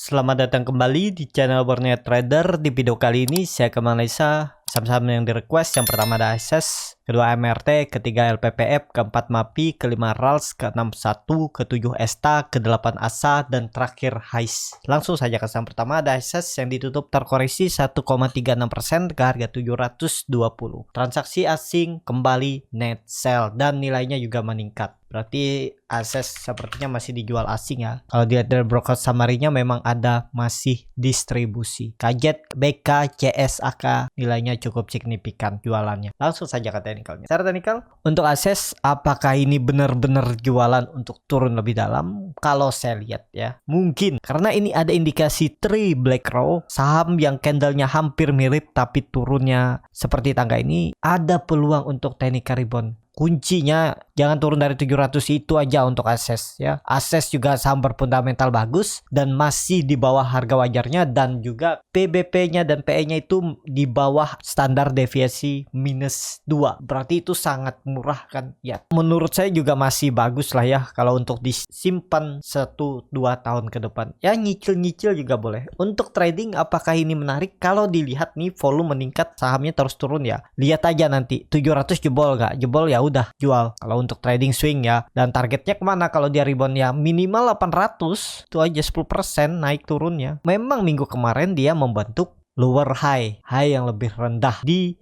Selamat datang kembali di channel Borneo Trader. Di video kali ini saya akan menganalisa saham-saham yang di request. Yang pertama ada ASES, kedua MRT, ketiga LPPF, keempat MAPI, kelima RALS, keenam SATU, ketujuh ESTA, kedelapan ASA, dan terakhir HAIS. Langsung saja ke saham pertama ada ASES yang ditutup terkoreksi 1,36% ke harga 720. Transaksi asing kembali net sell dan nilainya juga meningkat. Berarti ASES sepertinya masih dijual asing ya. Kalau dilihat dari broker summary-nya memang ada masih distribusi. Kajet, BK, CS, AK nilainya cukup signifikan jualannya. Langsung saja ke teknikalnya. Secara teknikal untuk ASES, apakah ini benar-benar jualan untuk turun lebih dalam? Kalau saya lihat ya, mungkin karena ini ada indikasi 3 black row, saham yang candlenya hampir mirip tapi turunnya seperti tangga ini, ada peluang untuk technical rebound. Kuncinya jangan turun dari 700 itu aja untuk ASES ya. ASES juga saham berfundamental bagus dan masih di bawah harga wajarnya, dan juga PBP-nya dan PE-nya itu di bawah standar deviasi -2. Berarti itu sangat murah kan ya. Menurut saya juga masih bagus lah ya kalau untuk disimpan 1-2 tahun ke depan. Ya nyicil-nyicil juga boleh. Untuk trading apakah ini menarik? Kalau dilihat nih volume meningkat, sahamnya terus turun ya. Lihat aja nanti 700 jebol gak? Jebol ya udah jual. Kalau untuk trading swing ya, dan targetnya kemana kalau dia rebound ya, minimal 800 itu aja, 10% naik turunnya. Memang minggu kemarin dia membentuk lower high yang lebih rendah di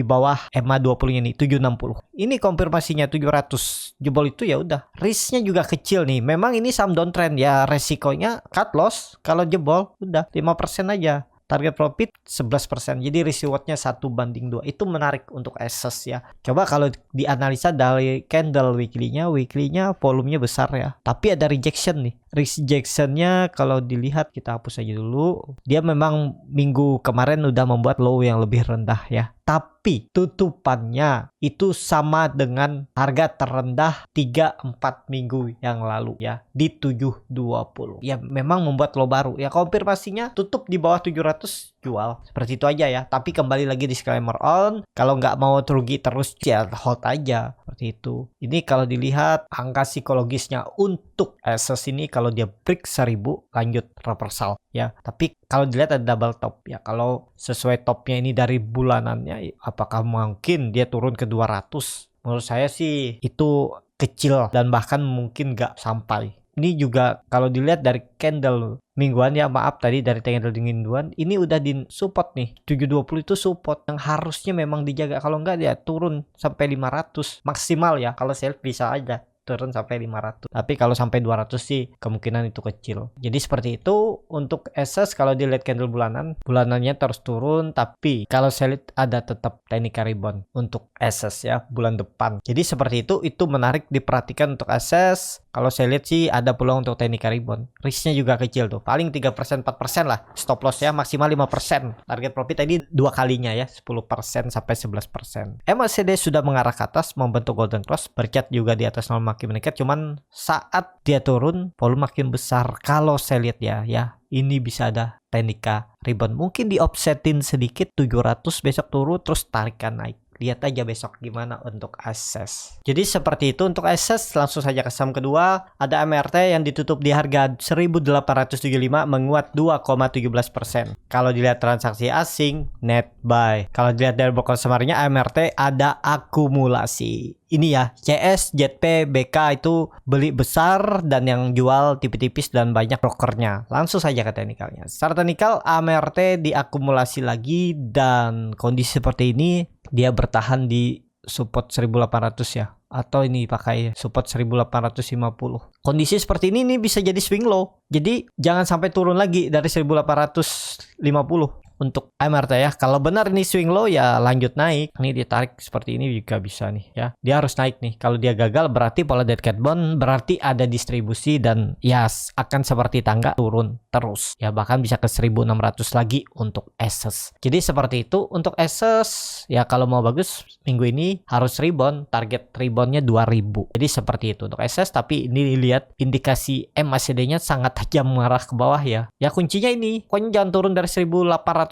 bawah EMA 20 ini 760. Ini konfirmasinya 700 jebol itu ya udah. Risknya juga kecil nih. Memang ini saham downtrend ya, resikonya cut loss kalau jebol udah 5% aja. Target profit 11%. Jadi risk rewardnya 1:2. Itu menarik untuk ASES ya. Coba kalau dianalisa dari candle weekly-nya volumenya besar ya. Tapi ada rejection nih. Rejectionnya kalau dilihat, kita hapus aja dulu. Dia memang minggu kemarin udah membuat low yang lebih rendah ya. Tapi tutupannya itu sama dengan harga terendah 3-4 minggu yang lalu ya, di 720. Ya memang membuat low baru ya. Konfirmasinya tutup di bawah 700 jual. Seperti itu aja ya. Tapi kembali lagi disclaimer on, kalau nggak mau rugi terus ya hold aja. Seperti itu. Ini kalau dilihat angka psikologisnya untuk ASES ini, kalau dia break 1000 lanjut reversal ya. Tapi kalau dilihat ada double top ya. Kalau sesuai topnya ini dari bulanannya, apakah mungkin dia turun ke 200? Menurut saya sih itu kecil dan bahkan mungkin nggak sampai. Ini juga kalau dilihat dari candle mingguan ya, maaf tadi dari candle mingguan, ini udah di support nih. 720 itu support yang harusnya memang dijaga. Kalau enggak dia turun sampai 500 maksimal ya. Kalau sell bisa aja turun sampai 500. Tapi kalau sampai 200 sih kemungkinan itu kecil. Jadi seperti itu untuk ASES. Kalau dilihat candle bulanannya terus turun, tapi kalau saya lihat ada tetap technical rebound untuk ASES ya bulan depan. Jadi seperti itu menarik diperhatikan untuk ASES. Kalau saya lihat sih ada peluang untuk technical rebound. Risknya juga kecil tuh. Paling 3% 4% lah. Stop loss ya maksimal 5%. Target profit tadi 2 kalinya ya, 10% sampai 11%. MACD sudah mengarah ke atas membentuk golden cross. Bercat juga di atas normal makin meningkat, cuman saat dia turun volume makin besar. Kalau saya lihat ya ini bisa ada technical rebound. Mungkin di offsetin sedikit 700, besok turun terus tarikan naik. Lihat aja besok gimana untuk ASES. Jadi seperti itu untuk ASES. Langsung saja ke saham kedua. Ada MRT yang ditutup di harga 1875, menguat 2,17%. Kalau dilihat transaksi asing, net buy. Kalau dilihat dari broker summary-nya, MRT ada akumulasi. Ini ya, CS, JP, BK itu beli besar dan yang jual tipis-tipis dan banyak brokernya. Langsung saja ke teknikalnya. Secara teknikal, AMRT diakumulasi lagi dan kondisi seperti ini dia bertahan di support 1800 ya, atau ini pakai support 1850. Kondisi seperti ini bisa jadi swing low. Jadi jangan sampai turun lagi dari 1850 untuk MRT ya. Kalau benar ini swing low ya lanjut naik. Ini ditarik seperti ini juga bisa nih ya. Dia harus naik nih. Kalau dia gagal berarti pola dead cat bond, berarti ada distribusi dan ya akan seperti tangga turun terus. Ya bahkan bisa ke 1600 lagi untuk ASES. Jadi seperti itu untuk ASES ya. Kalau mau bagus minggu ini harus rebound. Target reboundnya 2000. Jadi seperti itu untuk ASES. Tapi ini lihat indikasi MACD-nya sangat tajam mengarah ke bawah ya. Ya kuncinya ini. Pokoknya jangan turun dari 1830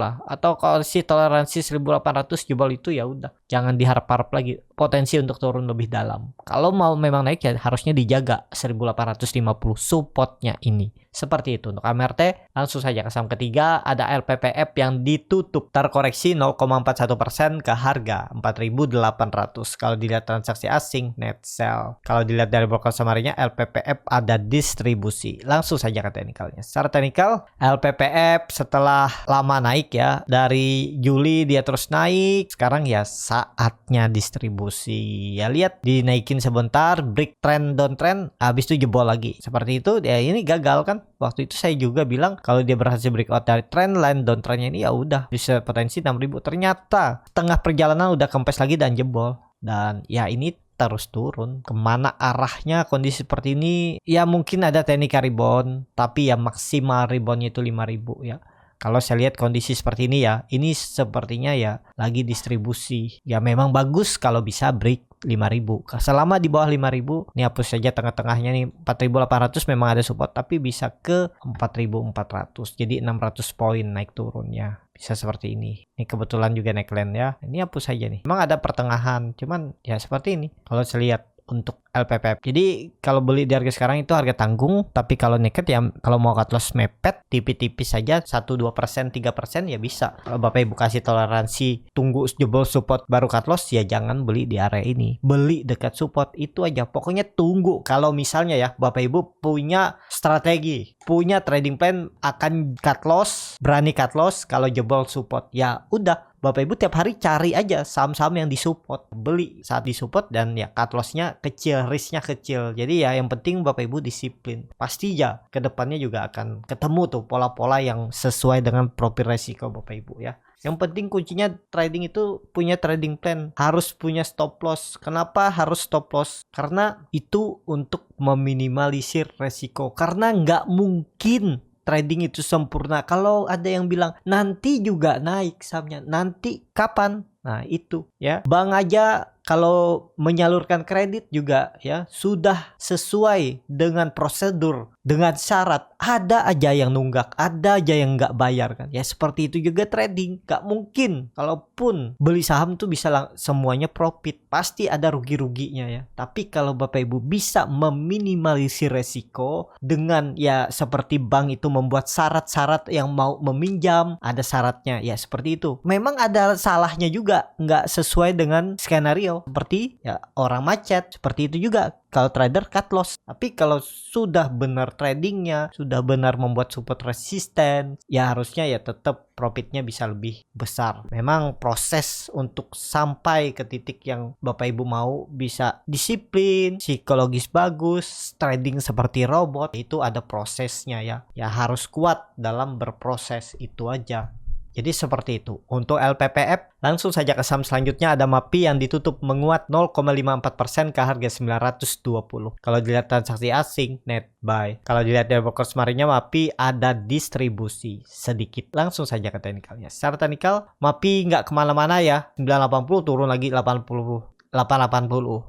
lah, atau kalau si toleransi 1800 jebol itu ya udah jangan diharap-harap lagi potensi untuk turun lebih dalam. Kalau mau memang naik ya harusnya dijaga 1850 supportnya ini. Seperti itu untuk MRT. Langsung saja ke saham ketiga, ada LPPF yang ditutup terkoreksi 0,41% ke harga 4.800. Kalau dilihat transaksi asing net sell. Kalau dilihat dari broker summary-nya, LPPF ada distribusi. Langsung saja ke teknikalnya. Secara teknikal, LPPF setelah lama naik ya, dari Juli dia terus naik, sekarang ya saatnya distribusi. Ya lihat dinaikin sebentar, break trend downtrend, habis itu jebol lagi. Seperti itu, ya ini gagal kan? Waktu itu saya juga bilang kalau dia berhasil breakout dari trendline downtrendnya ini ya udah bisa potensi 6.000. Ternyata tengah perjalanan udah kempes lagi dan jebol. Dan ya ini terus turun. Kemana arahnya kondisi seperti ini? Ya mungkin ada teknik rebound, tapi ya maksimal reboundnya itu 5.000 ya. Kalau saya lihat kondisi seperti ini ya, ini sepertinya ya lagi distribusi. Ya memang bagus kalau bisa break 5.000. Selama di bawah 5.000, ini hapus saja tengah-tengahnya nih 4.800 memang ada support, tapi bisa ke 4.400. Jadi 600 poin naik turunnya. Bisa seperti ini. Ini kebetulan juga neckline ya. Ini hapus saja nih. Memang ada pertengahan, cuman ya seperti ini. Kalau saya lihat untuk LPPF. Jadi kalau beli di harga sekarang itu harga tanggung, tapi kalau naked ya kalau mau cut loss mepet tipis-tipis saja 1-2%, 3% ya bisa. Kalau Bapak Ibu kasih toleransi tunggu jebol support baru cut loss ya jangan beli di area ini. Beli dekat support itu aja. Pokoknya tunggu. Kalau misalnya ya Bapak Ibu punya strategi, punya trading plan akan cut loss, berani cut loss kalau jebol support. Ya udah Bapak Ibu tiap hari cari aja saham-saham yang disupport, beli saat disupport dan ya cut loss-nya kecil, risk-nya kecil. Jadi ya yang penting Bapak Ibu disiplin. Pasti ya kedepannya juga akan ketemu tuh pola-pola yang sesuai dengan profil resiko Bapak Ibu ya. Yang penting kuncinya trading itu punya trading plan, harus punya stop loss. Kenapa harus stop loss? Karena itu untuk meminimalisir resiko. Karena nggak mungkin trading itu sempurna. Kalau ada yang bilang nanti juga naik sahamnya, nanti kapan? Nah itu ya, bank aja kalau menyalurkan kredit juga ya sudah sesuai dengan prosedur, dengan syarat. Ada aja yang nunggak, ada aja yang nggak bayar kan. Ya seperti itu juga trading. Nggak mungkin kalaupun beli saham tuh bisa semuanya profit. Pasti ada rugi-ruginya ya. Tapi kalau Bapak Ibu bisa meminimalisir resiko dengan ya seperti bank itu membuat syarat-syarat yang mau meminjam, ada syaratnya ya seperti itu. Memang ada salahnya juga, nggak sesuai dengan skenario. Seperti ya orang macet, seperti itu juga kalau trader cut loss. Tapi kalau sudah benar tradingnya, sudah benar membuat support resisten, ya harusnya ya tetap profitnya bisa lebih besar. Memang proses untuk sampai ke titik yang Bapak Ibu mau bisa disiplin, psikologis bagus, trading seperti robot, itu ada prosesnya ya. Ya harus kuat dalam berproses itu aja. Jadi seperti itu. Untuk LPPF, langsung saja ke saham selanjutnya ada MAPI yang ditutup menguat 0,54% ke harga 920. Kalau dilihat transaksi asing, net buy. Kalau dilihat dari broker summary-nya, MAPI ada distribusi sedikit. Langsung saja ke teknikalnya. Secara teknikal, MAPI nggak kemana-mana ya. 980 turun lagi 880.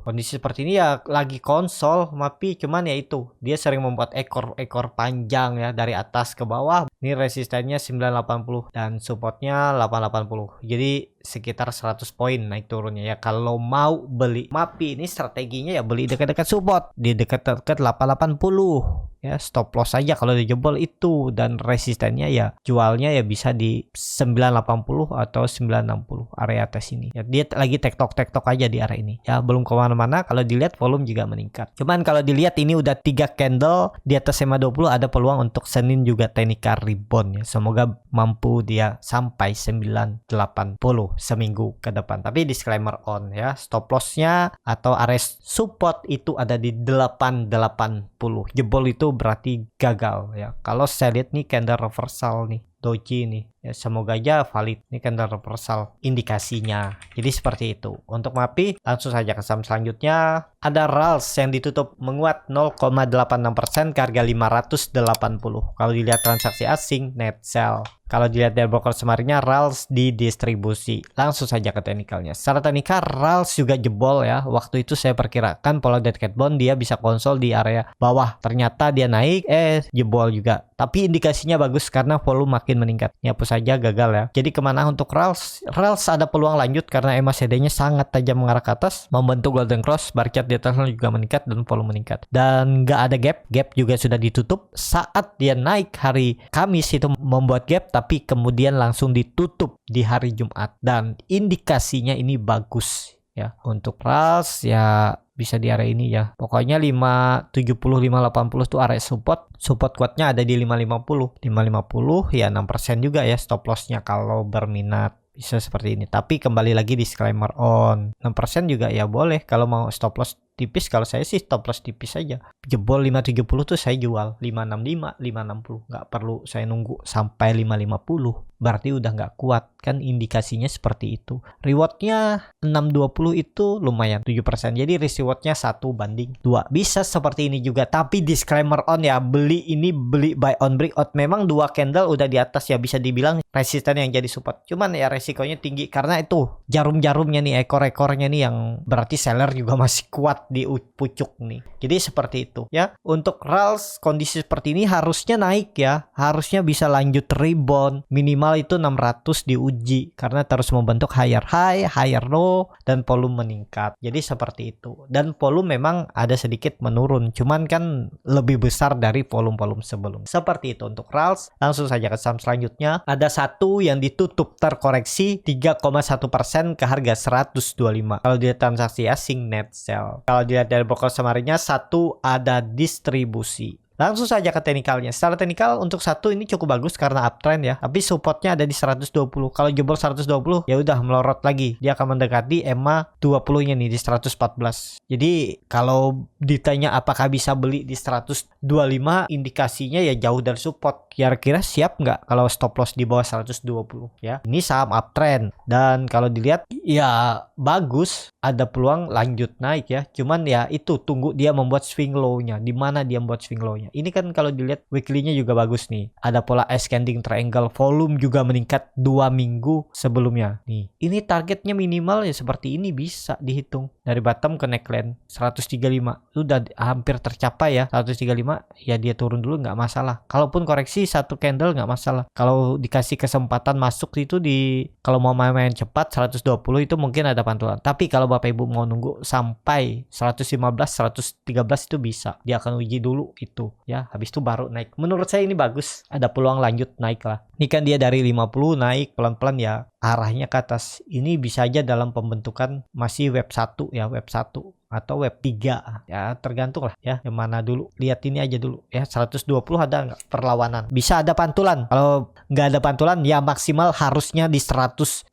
Kondisi seperti ini ya lagi konsol MAPI, cuman ya itu dia sering membuat ekor panjang ya dari atas ke bawah. Ini resistennya 980 dan supportnya 880. Jadi sekitar 100 poin naik turunnya ya. Kalau mau beli MAPI ini strateginya ya beli dekat-dekat support, di dekat-dekat 880. Ya stop loss aja kalau dijebol itu, dan resistennya ya jualnya ya bisa di 980 atau 960 area atas ini ya. Dia lagi tektok aja di area ini ya, belum kemana-mana. Kalau dilihat volume juga meningkat, cuman kalau dilihat ini udah 3 candle di atas SMA 20, ada peluang untuk Senin juga teknikal rebound ya. Semoga mampu dia sampai 980 seminggu ke depan. Tapi disclaimer on ya, stop lossnya atau area support itu ada di 880. Jebol itu berarti gagal ya. Kalau saya lihat nih candle reversal nih, doji nih ya, semoga aja valid. Ini candle reversal indikasinya. Jadi seperti itu. Untuk MAPI langsung saja ke saham selanjutnya. Ada RALS yang ditutup menguat 0,86% ke harga 580. Kalau dilihat transaksi asing, net sell. Kalau dilihat dari broker summary-nya, RALS didistribusi. Langsung saja ke teknikalnya. Secara teknikal RALS juga jebol ya. Waktu itu saya perkirakan pola dead cat bond dia bisa konsol di area bawah. Ternyata dia naik, jebol juga. Tapi indikasinya bagus karena volume makin makin meningkat. Ini hapus saja, gagal ya. Jadi kemana untuk Rals? Rals ada peluang lanjut karena MACD-nya sangat tajam mengarah ke atas, membentuk golden cross, bar chart di atasnya juga meningkat dan volume meningkat. Dan nggak ada gap juga sudah ditutup. Saat dia naik hari Kamis itu membuat gap, tapi kemudian langsung ditutup di hari Jumat. Dan indikasinya ini bagus ya. Untuk Rals ya bisa di area ini ya. Pokoknya 570 580 tuh area support. Support kuatnya ada di 550. 550 ya 6% juga ya stop lossnya kalau berminat. Bisa seperti ini. Tapi kembali lagi disclaimer on. 6% juga ya boleh kalau mau stop loss tipis. Kalau saya sih stop loss tipis aja. Jebol 570 tuh saya jual 565, 560. Nggak perlu saya nunggu sampai 550. Berarti udah nggak kuat. Kan indikasinya seperti itu. Rewardnya 620 itu lumayan 7%. Jadi risk rewardnya 1:2. Bisa seperti ini juga. Tapi disclaimer on ya. Beli buy on breakout. Memang 2 candle udah di atas ya. Bisa dibilang resisten yang jadi support. Cuman ya resikonya tinggi. Karena itu jarum-jarumnya nih, ekor-ekornya nih yang berarti seller juga masih kuat di pucuk nih. Jadi seperti itu ya. Untuk Rals kondisi seperti ini harusnya naik ya. Harusnya bisa lanjut rebound. Minimal itu 600 diuji karena terus membentuk higher high, higher low dan volume meningkat. Jadi seperti itu. Dan volume memang ada sedikit menurun, cuman kan lebih besar dari volume-volume sebelum. Seperti itu untuk Rals. Langsung saja ke saham selanjutnya. Ada satu yang ditutup terkoreksi 3,1% ke harga 125. Kalau dilihat transaksi asing net sell. Kalau dilihat dari broker summary-nya, satu ada distribusi. Langsung saja ke teknikalnya. Secara teknikal untuk satu ini cukup bagus karena uptrend ya. Tapi supportnya ada di 120. Kalau jebol 120 ya udah melorot lagi. Dia akan mendekati EMA 20-nya nih di 114. Jadi kalau ditanya apakah bisa beli di 125, indikasinya ya jauh dari support. Kira-kira siap nggak kalau stop loss di bawah 120 ya. Ini saham uptrend. Dan kalau dilihat ya bagus. Ada peluang lanjut naik ya. Cuman ya itu tunggu dia membuat swing low-nya. Di mana dia membuat swing low-nya. Ini kan kalau dilihat weekly-nya juga bagus nih. Ada pola ascending triangle, volume juga meningkat 2 minggu sebelumnya. Nih, ini targetnya minimal ya seperti ini bisa dihitung. Dari bottom ke neckline 135. Sudah hampir tercapai ya. 135 ya dia turun dulu nggak masalah. Kalaupun koreksi satu candle nggak masalah. Kalau dikasih kesempatan masuk itu kalau mau main cepat 120 itu mungkin ada pantulan. Tapi kalau Bapak Ibu mau nunggu sampai 115, 113 itu bisa. Dia akan uji dulu itu. Ya, habis itu baru naik. Menurut saya ini bagus. Ada peluang lanjut naik lah. Ini kan dia dari 50 naik pelan-pelan ya. Arahnya ke atas. Ini bisa aja dalam pembentukan masih web 1 ya, web 1 atau web 3 ya, tergantung lah ya yang mana dulu. Lihat ini aja dulu ya, 120 ada nggak perlawanan, bisa ada pantulan. Kalau nggak ada pantulan ya maksimal harusnya di 113,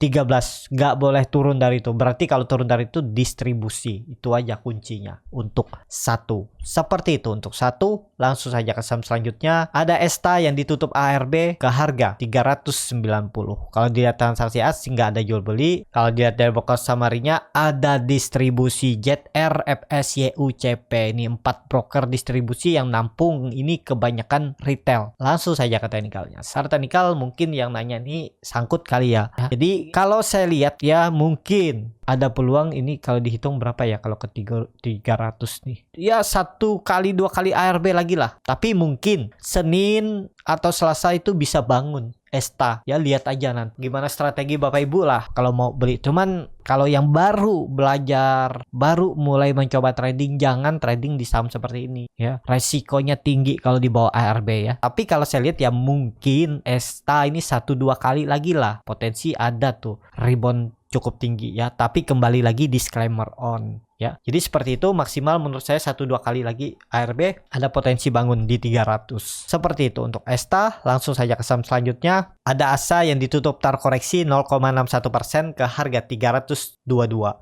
nggak boleh turun dari itu. Berarti kalau turun dari itu distribusi. Itu aja kuncinya untuk satu. Seperti itu untuk satu. Langsung saja ke saham selanjutnya. Ada ESTA yang ditutup ARB ke harga 390. Kalau dilihat transaksi asing nggak ada jual beli. Kalau dilihat dari broker summary-nya ada distribusi ZR, FS, YUCP. Ini 4 broker distribusi yang nampung. Ini kebanyakan retail. Langsung saja ke teknikalnya. Secara teknikal mungkin yang nanya ini sangkut kali ya. Jadi kalau saya lihat ya mungkin ada peluang ini kalau dihitung berapa ya kalau ke 300 nih. Ya 1 kali 2 kali ARB lagi lah. Tapi mungkin Senin atau Selasa itu bisa bangun ESTA. Ya lihat aja nanti gimana strategi Bapak Ibu lah kalau mau beli. Cuman kalau yang baru belajar, baru mulai mencoba trading, jangan trading di saham seperti ini ya. Resikonya tinggi kalau di bawah ARB ya. Tapi kalau saya lihat ya mungkin ESTA ini 1-2 kali lagi lah. Potensi ada tuh rebound cukup tinggi ya, tapi kembali lagi disclaimer on ya. Jadi seperti itu, maksimal menurut saya 1-2 kali lagi ARB ada potensi bangun di 300. Seperti itu untuk ESTA. Langsung saja ke saham selanjutnya. Ada ASA yang ditutup terkoreksi 0,61% ke harga 322.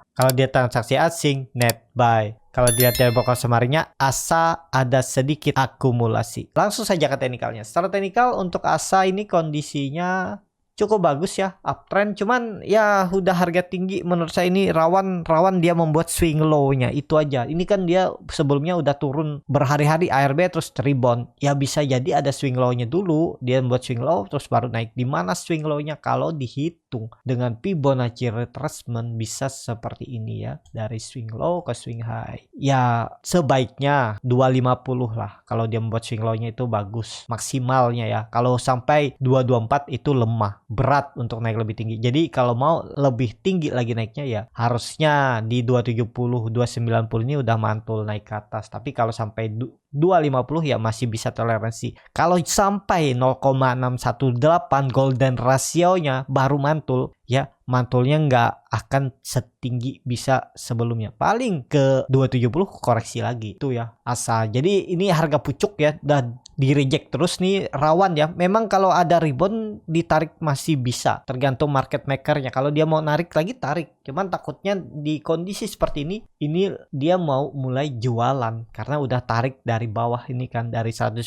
Kalau dia transaksi asing net buy. Kalau dilihat dari broker summary-nya, ASA ada sedikit akumulasi. Langsung saja ke teknikalnya. Secara teknikal untuk ASA ini kondisinya cukup bagus ya, uptrend. Cuman ya udah harga tinggi, menurut saya ini rawan dia membuat swing low-nya. Itu aja. Ini kan dia sebelumnya udah turun berhari-hari ARB terus rebound. Ya bisa jadi ada swing low-nya dulu, dia membuat swing low terus baru naik. Di mana swing low-nya? Kalau dihitung terhitung dengan Fibonacci retracement bisa seperti ini ya, dari swing low ke swing high. Ya sebaiknya 250 lah kalau dia membuat swing low-nya itu bagus maksimalnya ya. Kalau sampai 224 itu lemah, berat untuk naik lebih tinggi. Jadi kalau mau lebih tinggi lagi naiknya ya harusnya di 270 290 ini udah mantul naik ke atas. Tapi kalau sampai 250 ya masih bisa toleransi. Kalau sampai 0,618 golden ratio-nya baru mantul, ya mantulnya nggak akan setinggi bisa sebelumnya. Paling ke 270 koreksi lagi itu ya asal. Jadi ini harga pucuk ya, dan di reject terus nih rawan ya. Memang kalau ada rebound ditarik masih bisa, tergantung market makernya. Kalau dia mau narik lagi tarik. Cuman takutnya di kondisi seperti ini dia mau mulai jualan karena udah tarik dari bawah ini kan, dari 150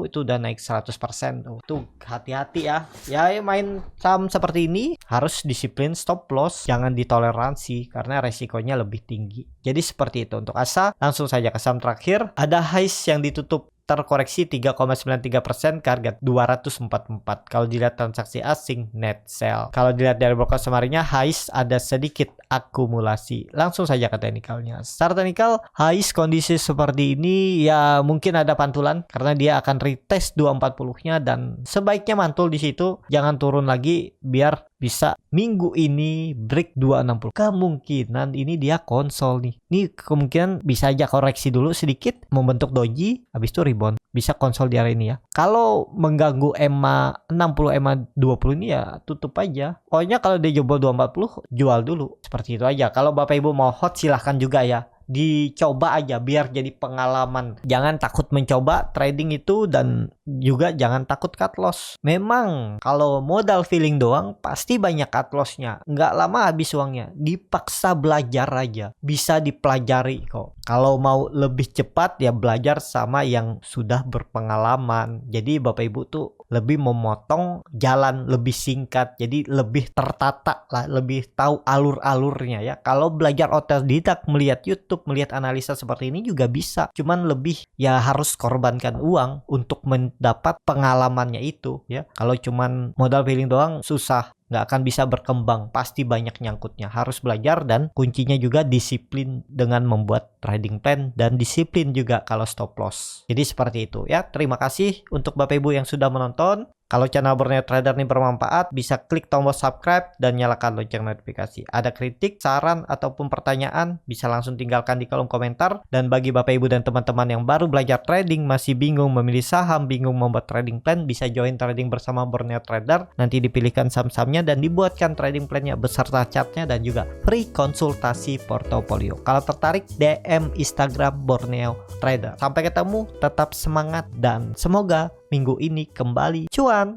itu udah naik 100%. Tuh hati-hati ya. Ya main saham seperti ini harus disiplin stop loss, jangan ditoleransi karena resikonya lebih tinggi. Jadi seperti itu untuk ASA. Langsung saja ke saham terakhir, ada HIS yang ditutup terkoreksi 3,93% ke harga 244. Kalau dilihat transaksi asing net sell. Kalau dilihat dari broker summary-nya, HIS ada sedikit akumulasi. Langsung saja ke teknikalnya. Secara teknikal, HIS kondisi seperti ini ya mungkin ada pantulan karena dia akan retest 240-nya dan sebaiknya mantul di situ, jangan turun lagi biar bisa minggu ini break 260. Kemungkinan ini dia konsol nih. Ini kemungkinan bisa aja koreksi dulu sedikit, membentuk doji, habis itu rebound. Bisa konsol di area ini ya. Kalau mengganggu EMA 60, EMA 20 ini ya tutup aja. Pokoknya kalau dia jebol 240, jual dulu. Seperti itu aja. Kalau Bapak Ibu mau hot silahkan juga ya. Dicoba aja biar jadi pengalaman. Jangan takut mencoba trading itu dan juga jangan takut cut loss. Memang kalau modal feeling doang pasti banyak cut lossnya. Nggak lama habis uangnya. Dipaksa belajar aja. Bisa dipelajari kok. Kalau mau lebih cepat ya belajar sama yang sudah berpengalaman. Jadi Bapak Ibu tuh lebih memotong jalan lebih singkat. Jadi lebih tertata lah, lebih tahu alur-alurnya ya. Kalau belajar otodidak melihat YouTube, melihat analisa seperti ini juga bisa. Cuman lebih ya harus korbankan uang untuk mendapat pengalamannya itu ya. Kalau cuman modal feeling doang susah. Nggak akan bisa berkembang, pasti banyak nyangkutnya. Harus belajar dan kuncinya juga disiplin dengan membuat trading plan dan disiplin juga kalau stop loss. Jadi seperti itu ya. Terima kasih untuk Bapak Ibu yang sudah menonton. Kalau channel Borneo Trader ini bermanfaat, bisa klik tombol subscribe dan nyalakan lonceng notifikasi. Ada kritik, saran, ataupun pertanyaan, bisa langsung tinggalkan di kolom komentar. Dan bagi Bapak Ibu dan teman-teman yang baru belajar trading, masih bingung memilih saham, bingung membuat trading plan, bisa join trading bersama Borneo Trader. Nanti dipilihkan saham-sahamnya dan dibuatkan trading plan-nya beserta chartnya dan juga free konsultasi portofolio. Kalau tertarik, DM Instagram Borneo Trader. Sampai ketemu, tetap semangat dan semoga minggu ini kembali cuan.